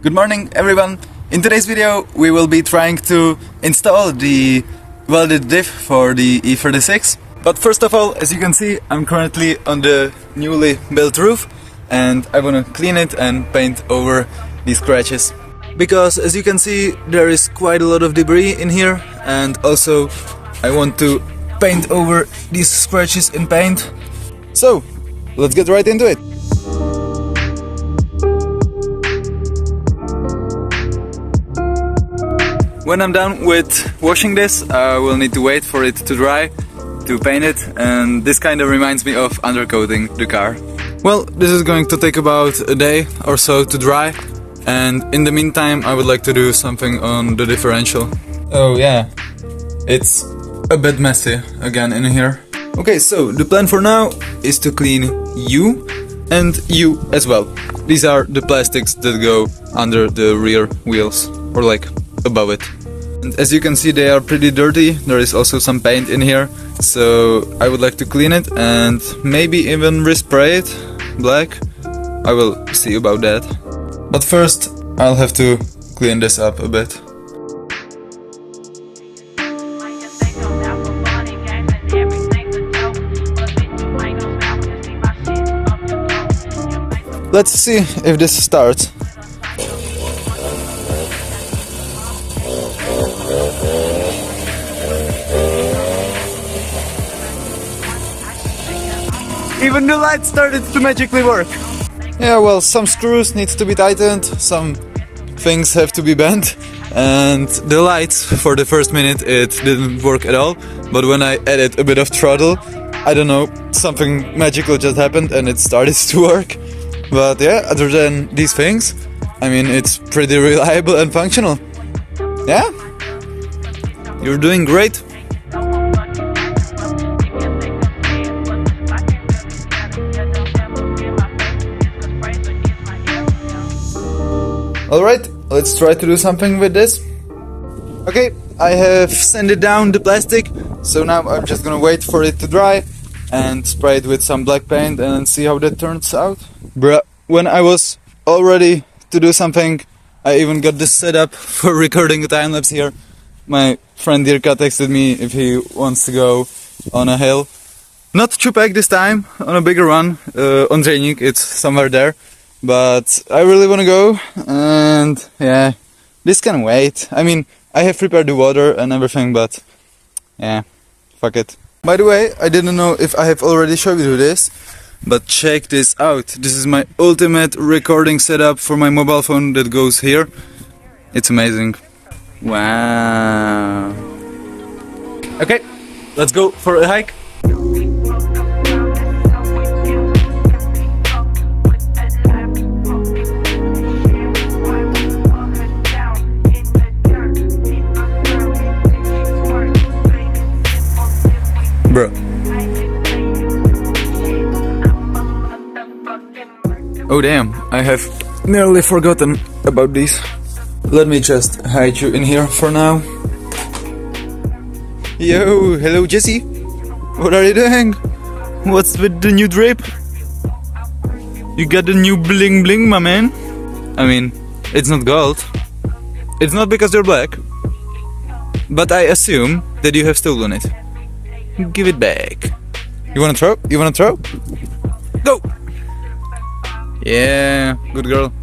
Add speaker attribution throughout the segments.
Speaker 1: Good morning everyone! In today's video we will be trying to install the welded diff for the E36. But first of all, as you can see, I'm currently on the newly built roof and I want to clean it and paint over these scratches. Because as you can see, there is quite a lot of debris in here, and also I want to paint over these scratches in paint. So let's get right into it! When I'm done with washing this, I will need to wait for it to dry to paint it, and this kind of reminds me of undercoating the car. Well, this is going to take about a day or so to dry, and in the meantime I would like to do something on the differential. Oh yeah, it's a bit messy again in here. Okay, so the plan for now is to clean you and you as well. These are the plastics that go under the rear wheels, or like above it. And as you can see, they are pretty dirty. There is also some paint in here, so I would like to clean it and maybe even respray it black. I will see about that. But first I'll have to clean this up a bit. Let's see if this starts. Even the light started to magically work. Yeah, well, some screws need to be tightened, some things have to be bent, and the lights, for the first minute it didn't work at all, but when I added a bit of throttle, I don't know, something magical just happened and it started to work. But yeah, other than these things, I mean, it's pretty reliable and functional. Yeah? You're doing great. Alright, let's try to do something with this. Okay, I have sanded down the plastic, so now I'm just gonna wait for it to dry and spray it with some black paint and see how that turns out. Bruh, when I was all ready to do something, I even got this set up for recording a time lapse here. My friend Dirka texted me if he wants to go on a hill. Not Čupek this time, on a bigger one, on Zejnik, it's somewhere there. But I really want to go, and yeah, this can wait. I mean, I have prepared the water and everything, but yeah, fuck it. By the way, I didn't know if I have already showed you this, but check this out. This is my ultimate recording setup for my mobile phone that goes here. It's amazing. Wow. Okay, let's go for a hike. Bro. Oh damn, I have nearly forgotten about these. Let me just hide you in here for now. Yo, hello Jesse. What are you doing? What's with the new drip? You got the new bling bling, my man. I mean, it's not gold. It's not because you're black. But I assume that you have stolen it. Give it back. You wanna throw? You wanna throw? Go! Yeah, good girl.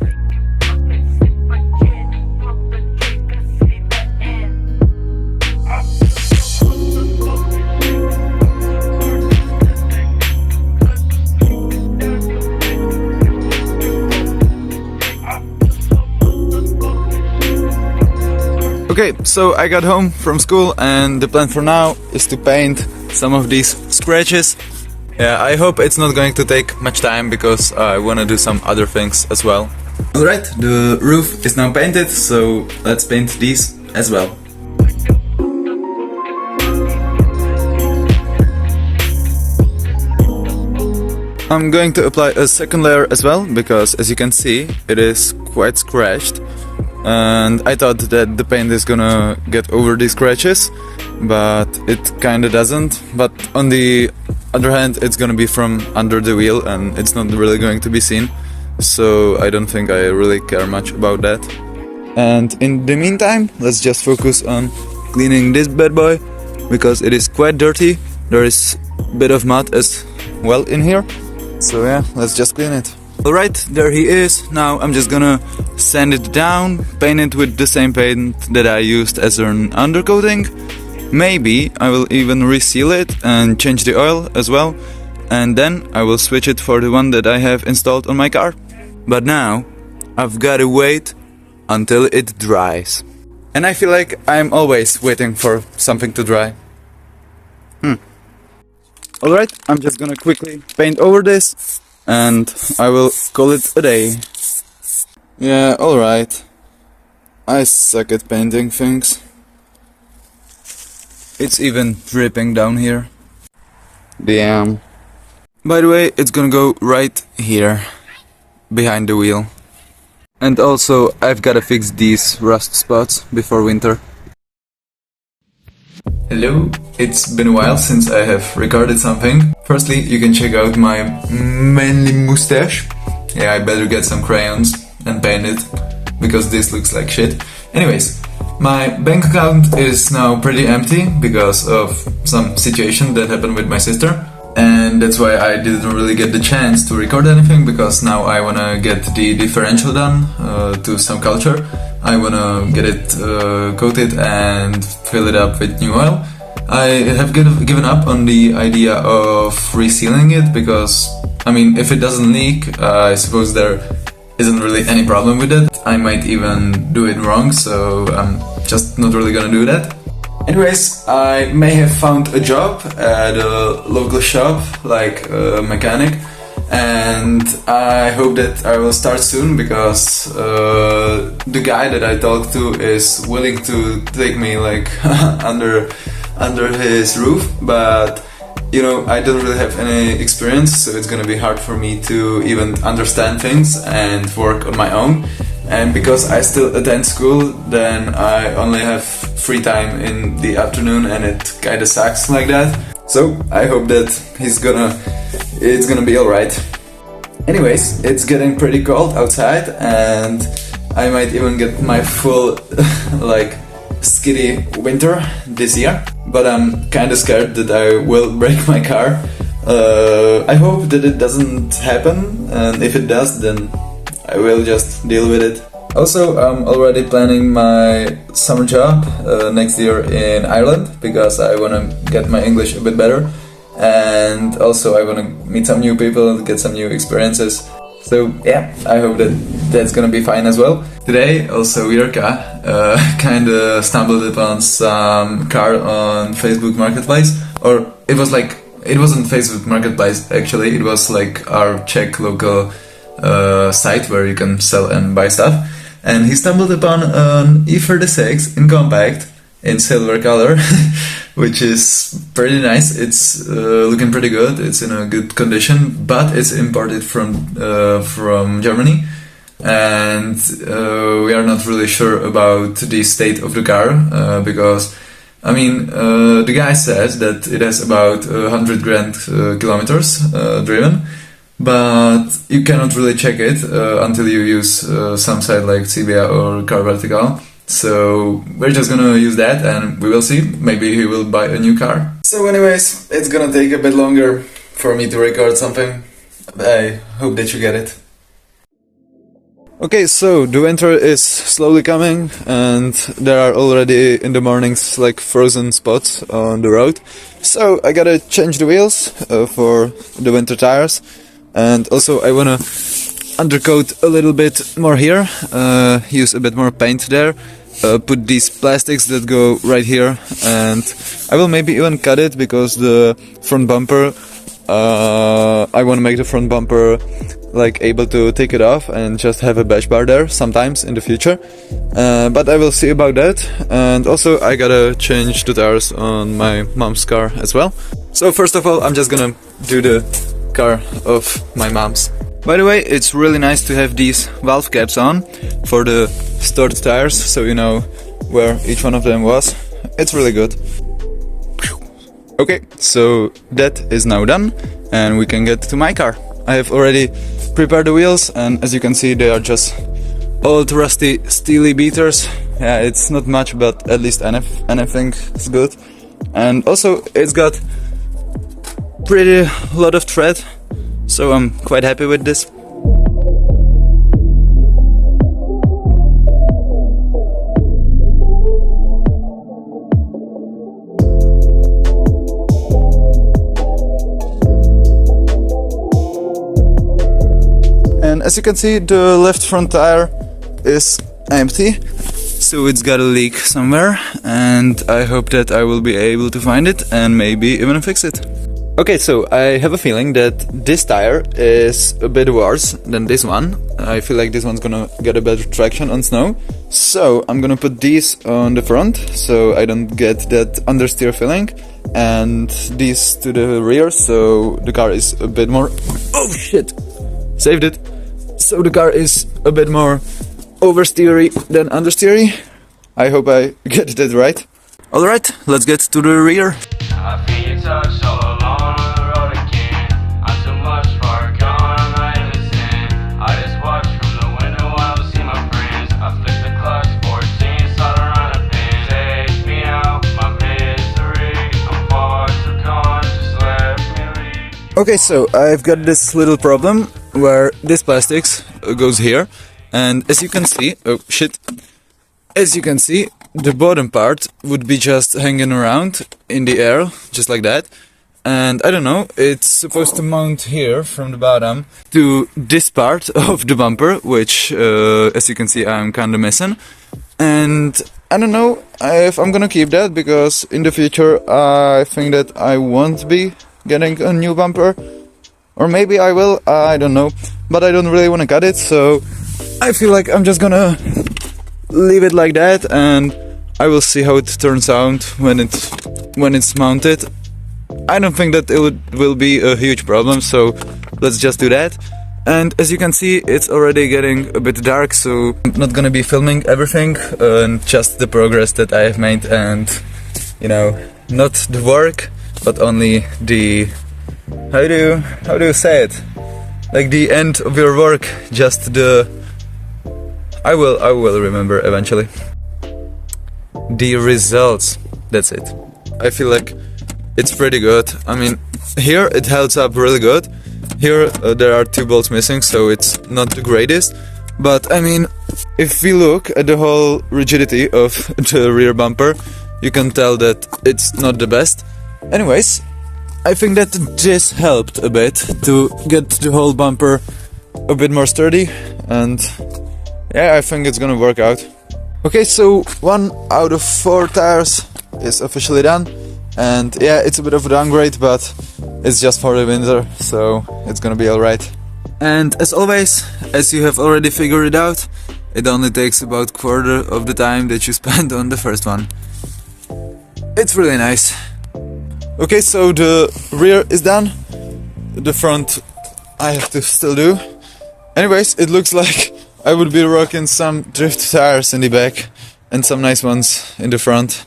Speaker 1: Okay, so I got home from school and the plan for now is to paint some of these scratches. Yeah, I hope it's not going to take much time because I want to do some other things as well. Alright, the roof is now painted, so let's paint these as well. I'm going to apply a second layer as well, because as you can see, it is quite scratched. And I thought that the paint is gonna get over these scratches, but it kinda doesn't. But on the other hand, it's gonna be from under the wheel and it's not really going to be seen. so I don't think I really care much about that. And in the meantime, let's just focus on cleaning this bad boy, because it is quite dirty. There is a bit of mud as well in here, so yeah, let's just clean it. Alright, there he is. Now I'm just gonna sand it down, paint it with the same paint that I used as an undercoating. Maybe I will even reseal it and change the oil as well, and then I will switch it for the one that I have installed on my car. But now I've gotta wait until it dries. And I feel like I'm always waiting for something to dry. Alright, I'm just gonna quickly paint over this and I will call it a day. Yeah, alright. I suck at painting things. It's even dripping down here. Damn. By the way, it's gonna go right here, behind the wheel. And also, I've gotta fix these rust spots before winter. Hello, it's been a while since I have recorded something. Firstly, you can check out my manly mustache. Yeah, I better get some crayons and paint it, because this looks like shit. Anyways, my bank account is now pretty empty because of some situation that happened with my sister. And that's why I didn't really get the chance to record anything, because now I wanna get the differential done to some culture. I wanna get it coated and fill it up with new oil. I have given up on the idea of resealing it, because, I mean, if it doesn't leak, I suppose there isn't really any problem with it. I might even do it wrong, so I'm just not really gonna do that. Anyways, I may have found a job at a local shop, like a mechanic, and I hope that I will start soon, because the guy that I talked to is willing to take me like under his roof, but you know, I don't really have any experience, so it's gonna be hard for me to even understand things and work on my own. And because I still attend school, then I only have free time in the afternoon, and it kinda sucks like that. So I hope that it's gonna be alright. Anyways, it's getting pretty cold outside, and I might even get my full like skiddy winter this year. But I'm kinda scared that I will break my car. I hope that it doesn't happen, and if it does, then I will just deal with it. Also, I'm already planning my summer job next year in Ireland, because I wanna get my English a bit better, and also I wanna meet some new people, get some new experiences. So yeah, I hope that that's gonna be fine as well. Today, also Jirka kinda stumbled upon some car on Facebook Marketplace, or it wasn't Facebook Marketplace actually, it was like our Czech local site where you can sell and buy stuff, and he stumbled upon an E36 in Compact in silver color, which is pretty nice. It's looking pretty good, it's in a good condition, but it's imported from Germany, and we are not really sure about the state of the car, because I mean, the guy says that it has about 100 grand kilometers driven, but you cannot really check it until you use some site like Cibia or Car Vertical. So we're just gonna use that, and we will see. Maybe he will buy a new car. So anyways, it's gonna take a bit longer for me to record something. I hope that you get it. Okay, so the winter is slowly coming, and there are already in the mornings like frozen spots on the road. So I gotta change the wheels for the winter tires. And also I wanna undercoat a little bit more here, use a bit more paint there, put these plastics that go right here, and I will maybe even cut it, because the front bumper, I wanna make the front bumper like able to take it off and just have a bash bar there sometimes in the future, but I will see about that. And also I gotta change the tires on my mom's car as well. So first of all, I'm just gonna do the car of my mom's. By the way, it's really nice to have these valve caps on for the stored tires, so you know where each one of them was. It's really good. Okay, so that is now done, and we can get to my car. I have already prepare the wheels, and as you can see they are just old rusty steely beaters. Yeah, it's not much, but at least anything is good. And also it's got pretty lot of tread, so I'm quite happy with this. And as you can see, the left front tire is empty, so it's got a leak somewhere, and I hope that I will be able to find it and maybe even fix it. Okay, so I have a feeling that this tire is a bit worse than this one. I feel like this one's gonna get a better traction on snow, so I'm gonna put these on the front so I don't get that understeer feeling, and these to the rear so the car is a bit more... Oh shit! Saved it! So the car is a bit more oversteery than understeery. I hope I get that right. Alright, let's get to the rear.
Speaker 2: I feel your touch all alone on the road again. I'm too much far gone, I'm not innocent. I just watch from the window while I see my friends. I flip the clutch, 14, solder on a pin. Take me out, my misery. I'm far too gone, just let me leave.
Speaker 1: Okay, so I've got this little problem where this plastics goes here, and as you can see, oh shit, as you can see, the bottom part would be just hanging around in the air, just like that. And I don't know, it's supposed to mount here from the bottom to this part of the bumper, which, as you can see, I'm kinda missing. And I don't know if I'm gonna keep that, because in the future I think that I won't be getting a new bumper. Or maybe I will, I don't know. But I don't really wanna cut it, so I feel like I'm just gonna leave it like that, and I will see how it turns out when it's mounted. I don't think that it will be a huge problem, so let's just do that. And as you can see, it's already getting a bit dark, so I'm not gonna be filming everything, and just the progress that I have made, and you know, not the work, but only the how do you say it? Like the end of your work, just the I will remember eventually. The results, that's it. I feel like it's pretty good. I mean, here it holds up really good. Here there are 2 bolts missing, so it's not the greatest. But I mean, if we look at the whole rigidity of the rear bumper, you can tell that it's not the best. Anyways, I think that this helped a bit to get the whole bumper a bit more sturdy, and yeah, I think it's gonna work out. Okay, so 1 out of 4 tires is officially done, and yeah, it's a bit of a downgrade, but it's just for the winter, so it's gonna be alright. And as always, as you have already figured it out, it only takes about quarter of the time that you spent on the first one. It's really nice. Okay, so the rear is done, the front I have to still do. Anyways, it looks like I would be rocking some drift tires in the back and some nice ones in the front.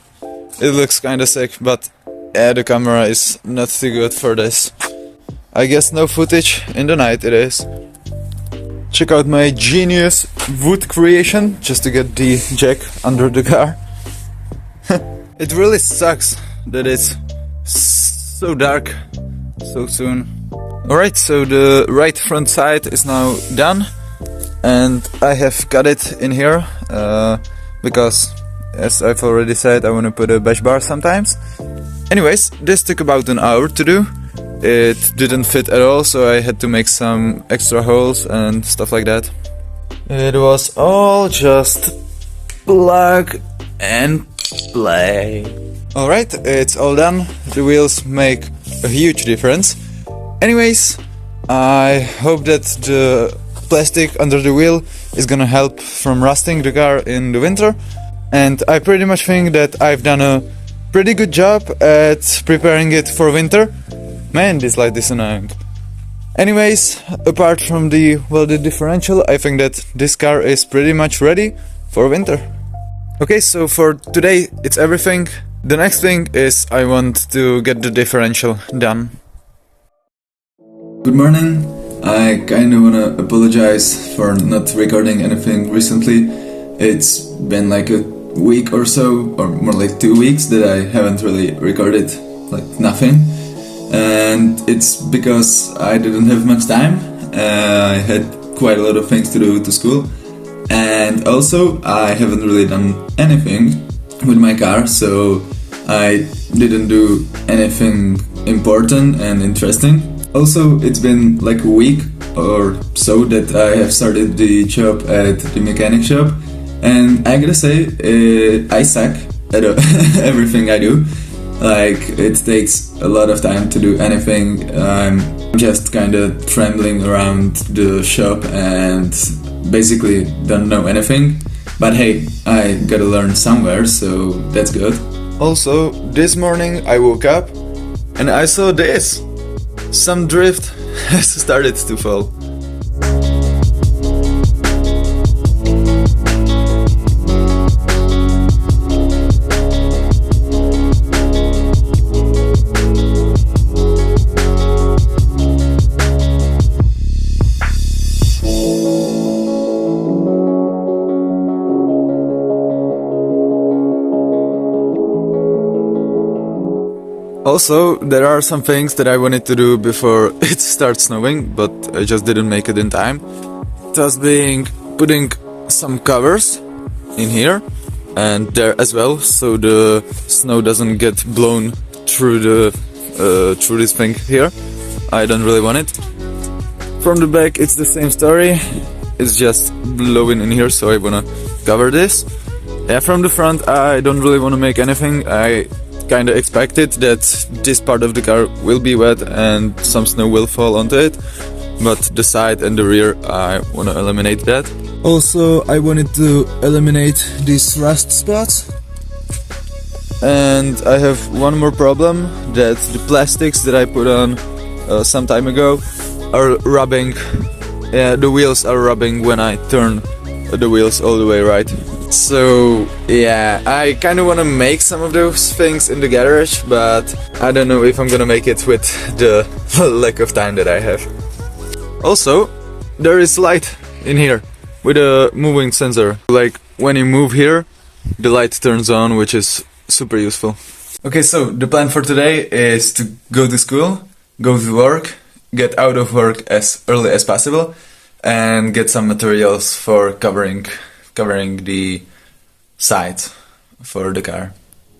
Speaker 1: It looks kinda sick, but yeah, the camera is not too good for this. I guess no footage in the night it is. Check out my genius wood creation just to get the jack under the car. It really sucks that it's so dark so soon. Alright, so the right front side is now done, and I have got it in here because, as I've already said, I want to put a bash bar sometimes. Anyways, this took about an hour to do. It didn't fit at all, so I had to make some extra holes and stuff like that. It was all just plug and play. Alright, it's all done. The wheels make a huge difference. Anyways, I hope that the plastic under the wheel is gonna help from rusting the car in the winter. And I pretty much think that I've done a pretty good job at preparing it for winter. Man, this light is annoying. Anyways, apart from the welded differential, I think that this car is pretty much ready for winter. Okay, so for today it's everything. The next thing is I want to get the differential done. Good morning. I kinda wanna apologize for not recording anything recently. It's been like a week or so, or more like 2 weeks, that I haven't really recorded like nothing. And it's because I didn't have much time. I had quite a lot of things to do to school. And also I haven't really done anything with my car, so I didn't do anything important and interesting. Also, it's been like a week or so that I have started the job at the mechanic shop, and I gotta say, I suck at everything I do. Like, it takes a lot of time to do anything. I'm just kinda trembling around the shop and basically don't know anything. But hey, I gotta learn somewhere, so that's good. Also, this morning I woke up and I saw this. Some drift has started to fall. Also, there are some things that I wanted to do before it starts snowing, but I just didn't make it in time. Thus being putting some covers in here and there as well, so the snow doesn't get blown through through this thing here. I don't really want it. From the back it's the same story. It's just blowing in here, so I wanna cover this. Yeah, from the front I don't really wanna make anything. I kinda expected that this part of the car will be wet and some snow will fall onto it, but the side and the rear I wanna eliminate that. Also, I wanted to eliminate these rust spots. And I have one more problem, that the plastics that I put on some time ago are rubbing. Yeah, the wheels are rubbing when I turn the wheels all the way right. So yeah, I kinda wanna make some of those things in the garage, but I don't know if I'm gonna make it with the lack of time that I have. Also, there is light in here with a moving sensor. Like when you move here, the light turns on, which is super useful. Okay, so the plan for today is to go to school, go to work, get out of work as early as possible, and get some materials for covering the sides for the car.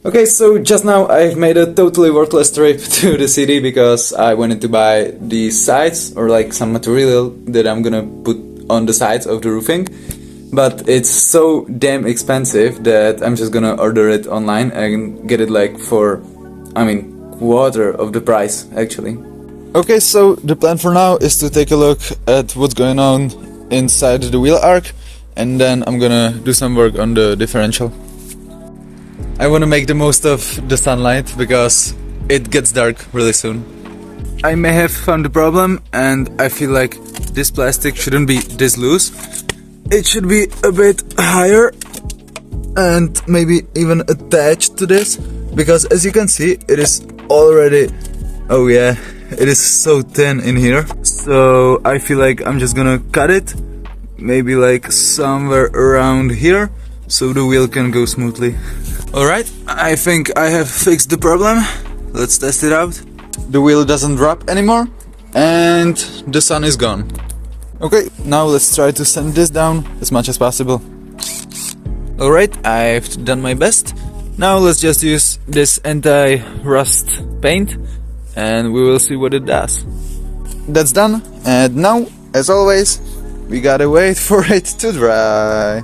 Speaker 1: Okay, so just now I've made a totally worthless trip to the city because I wanted to buy the sides or like some material that I'm gonna put on the sides of the roofing, but it's so damn expensive that I'm just gonna order it online and get it like for, quarter of the price actually. Okay, so the plan for now is to take a look at what's going on inside the wheel arch, and then I'm gonna do some work on the differential. I wanna make the most of the sunlight because it gets dark really soon. I may have found the problem, and I feel like this plastic shouldn't be this loose. It should be a bit higher and maybe even attached to this, because as you can see it is already, oh yeah, it is so thin in here. So I feel like I'm just gonna cut it, maybe like somewhere around here, so the wheel can go smoothly. Alright, I think I have fixed the problem. Let's test it out. The wheel doesn't drop anymore and the sun is gone. Okay, now let's try to sand this down as much as possible. Alright, I've done my best. Now let's just use this anti-rust paint and we will see what it does. That's done, and now, as always, we gotta wait for it to dry.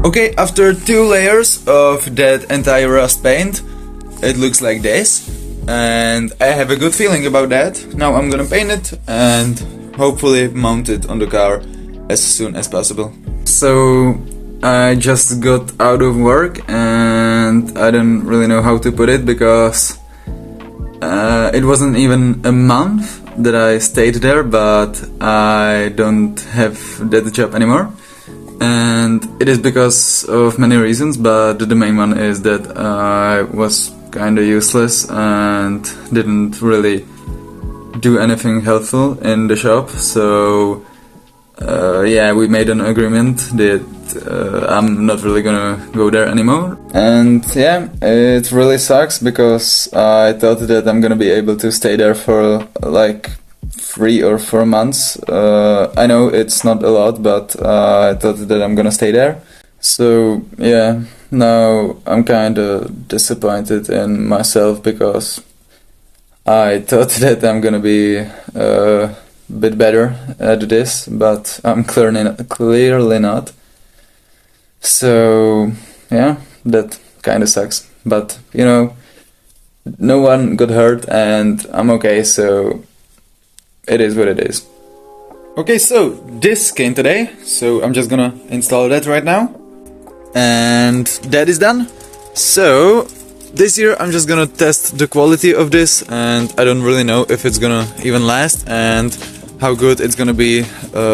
Speaker 1: Okay, after 2 layers of that anti-rust paint, it looks like this, and I have a good feeling about that. Now I'm gonna paint it and hopefully mount it on the car as soon as possible. So I just got out of work and I don't really know how to put it because it wasn't even a month that I stayed there, but I don't have that job anymore. And it is because of many reasons, but the main one is that I was kinda useless and didn't really do anything helpful in the shop, so yeah, we made an agreement that I'm not really gonna go there anymore. And yeah, it really sucks because I thought that I'm gonna be able to stay there for like 3 or 4 months. I know it's not a lot, but I thought that I'm gonna stay there. So yeah, now I'm kinda disappointed in myself because I thought that I'm gonna be a bit better at this, but I'm clearly not. So yeah, that kinda sucks. But you know, no one got hurt and I'm okay, so it is what it is. Okay, so this came today, so I'm just gonna install that right now. And that is done. So this year I'm just gonna test the quality of this, and I don't really know if it's gonna even last and how good it's gonna be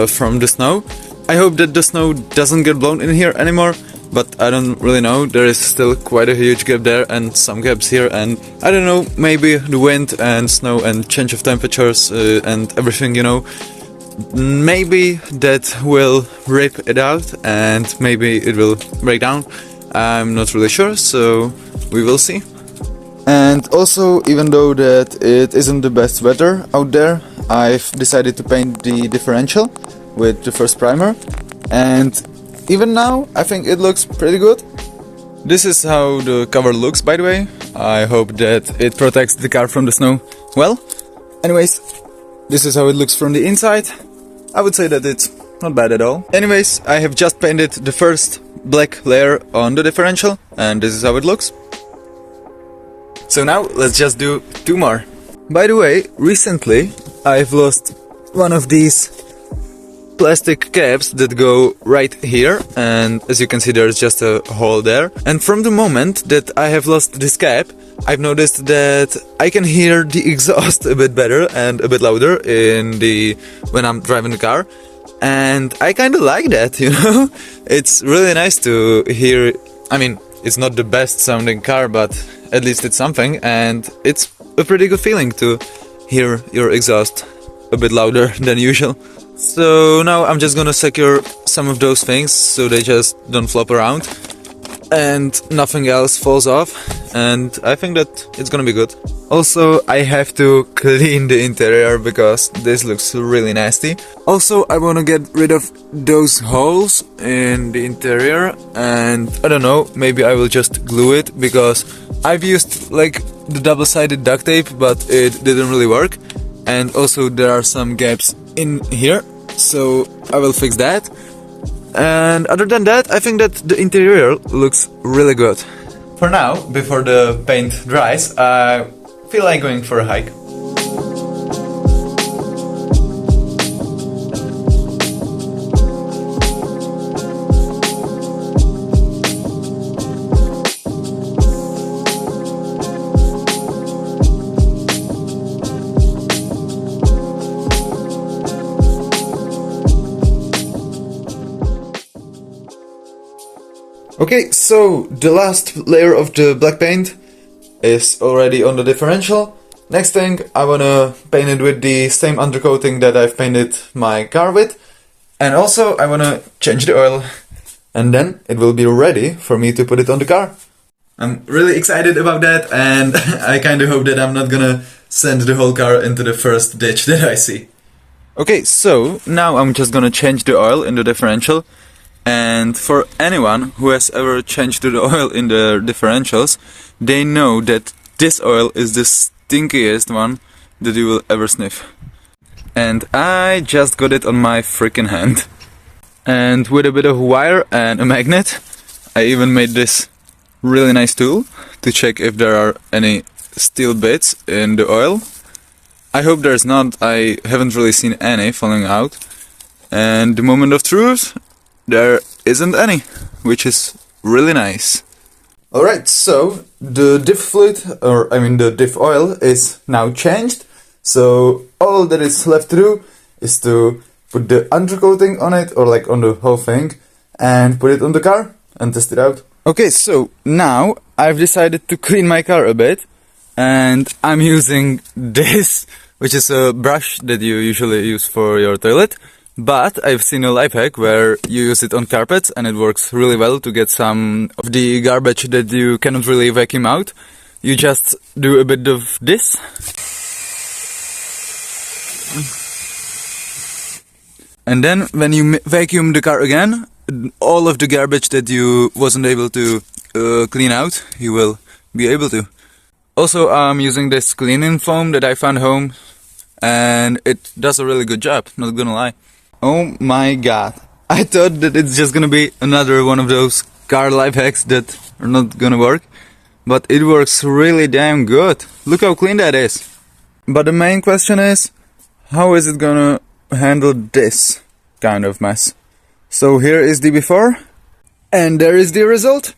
Speaker 1: from the snow. I hope that the snow doesn't get blown in here anymore, but I don't really know. There is still quite a huge gap there and some gaps here, and I don't know, maybe the wind and snow and change of temperatures and everything, you know, maybe that will rip it out and maybe it will break down. I'm not really sure, so we will see. And also, even though that it isn't the best weather out there, I've decided to paint the differential with the first primer, and even now I think it looks pretty good. This is how the cover looks, by the way. I hope that it protects the car from the snow well. Anyways, this is how it looks from the inside. I would say that it's not bad at all. Anyways, I have just painted the first black layer on the differential, and this is how it looks. So now let's just do 2 more. By the way, recently I've lost one of these plastic caps that go right here, and as you can see there's just a hole there. And from the moment that I have lost this cap, I've noticed that I can hear the exhaust a bit better and a bit louder when I'm driving the car. And I kinda like that, you know? It's really nice to hear. I mean, it's not the best sounding car, but at least it's something, and it's a pretty good feeling to hear your exhaust a bit louder than usual. So now I'm just gonna secure some of those things so they just don't flop around and nothing else falls off, and I think that it's gonna be good. Also, I have to clean the interior because this looks really nasty. Also, I wanna get rid of those holes in the interior, and I don't know, maybe I will just glue it because I've used like the double-sided duct tape, but it didn't really work. And also there are some gaps in here, so I will fix that. And other than that, I think that the interior looks really good. For now, before the paint dries, I feel like going for a hike. Okay, so the last layer of the black paint is already on the differential. Next thing, I wanna paint it with the same undercoating that I've painted my car with. And also, I wanna change the oil. And then it will be ready for me to put it on the car. I'm really excited about that, and I kinda hope that I'm not gonna send the whole car into the first ditch that I see. Okay, so now I'm just gonna change the oil in the differential. And for anyone who has ever changed the oil in the differentials, they know that this oil is the stinkiest one that you will ever sniff. And I just got it on my freaking hand. And with a bit of wire and a magnet, I even made this really nice tool to check if there are any steel bits in the oil. I hope there's not. I haven't really seen any falling out. And the moment of truth, there isn't any, which is really nice. Alright, so the diff fluid, the diff oil is now changed. So all that is left to do is to put the undercoating on it, or like on the whole thing, and put it on the car and test it out. Okay, so now I've decided to clean my car a bit, and I'm using this, which is a brush that you usually use for your toilet. But I've seen a life hack where you use it on carpets and it works really well to get some of the garbage that you cannot really vacuum out. You just do a bit of this. And then when you vacuum the car again, all of the garbage that you wasn't able to clean out, you will be able to. Also, I'm using this cleaning foam that I found home, and it does a really good job, not gonna lie. Oh my god, I thought that it's just gonna be another one of those car life hacks that are not gonna work, but it works really damn good. Look how clean that is. But the main question is, how is it gonna handle this kind of mess? So here is the before, and there is the result.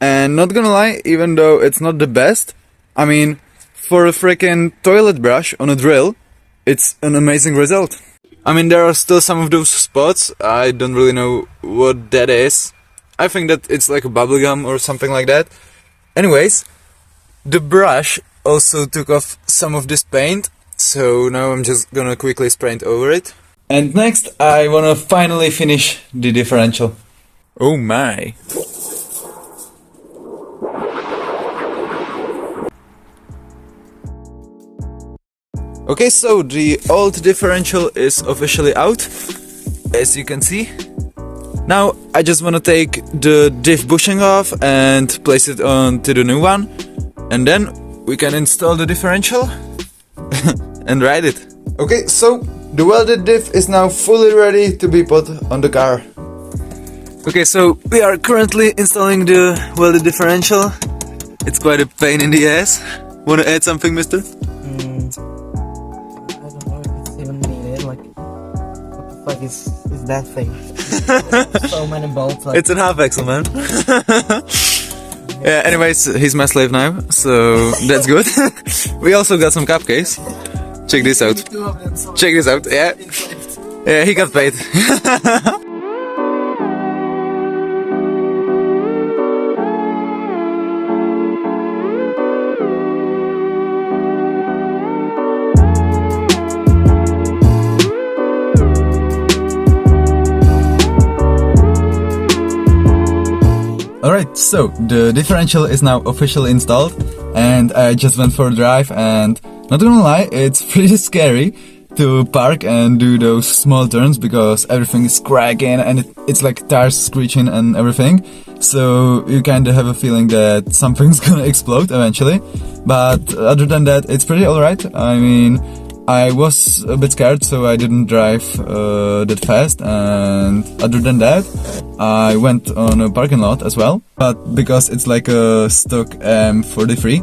Speaker 1: And not gonna lie, even though it's not the best, I mean, for a freaking toilet brush on a drill, it's an amazing result. I mean, there are still some of those spots, I don't really know what that is. I think that it's like a bubblegum or something like that. Anyways, the brush also took off some of this paint, so now I'm just gonna quickly spray it over it. And next, I wanna finally finish the differential. Oh my! Okay, so the old differential is officially out, as you can see. Now I just wanna take the diff bushing off and place it onto the new one, and then we can install the differential and ride it. Okay, so the welded diff is now fully ready to be put on the car. Okay, so we are currently installing the welded differential. It's quite a pain in the ass. Wanna add something, mister?
Speaker 3: Like is that thing? So many bolts. Like
Speaker 1: it's a half axle, man. Yeah. Anyways, he's my slave now, so that's good. We also got some cupcakes. Check this out. Check this out. Yeah. Yeah, he got paid. Alright, so the differential is now officially installed, and I just went for a drive, and not gonna lie, it's pretty scary to park and do those small turns because everything is cracking and it's like tires screeching and everything. So you kinda have a feeling that something's gonna explode eventually. But other than that, it's pretty alright. I mean, I was a bit scared, so I didn't drive that fast, and other than that, I went on a parking lot as well. But because it's like a stock M43,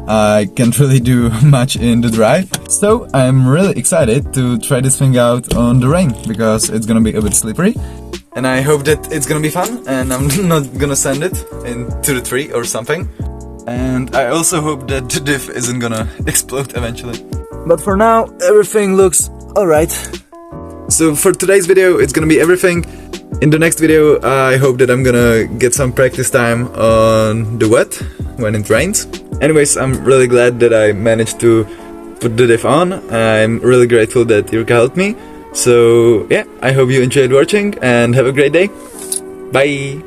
Speaker 1: I can't really do much in the drive. So I'm really excited to try this thing out on the rain, because it's gonna be a bit slippery. And I hope that it's gonna be fun, and I'm not gonna send it into the tree or something. And I also hope that the diff isn't gonna explode eventually. But for now, everything looks alright. So for today's video, it's gonna be everything. In the next video, I hope that I'm gonna get some practice time on the wet, when it rains. Anyways, I'm really glad that I managed to put the diff on. I'm really grateful that Jurka helped me. So yeah, I hope you enjoyed watching, and have a great day. Bye!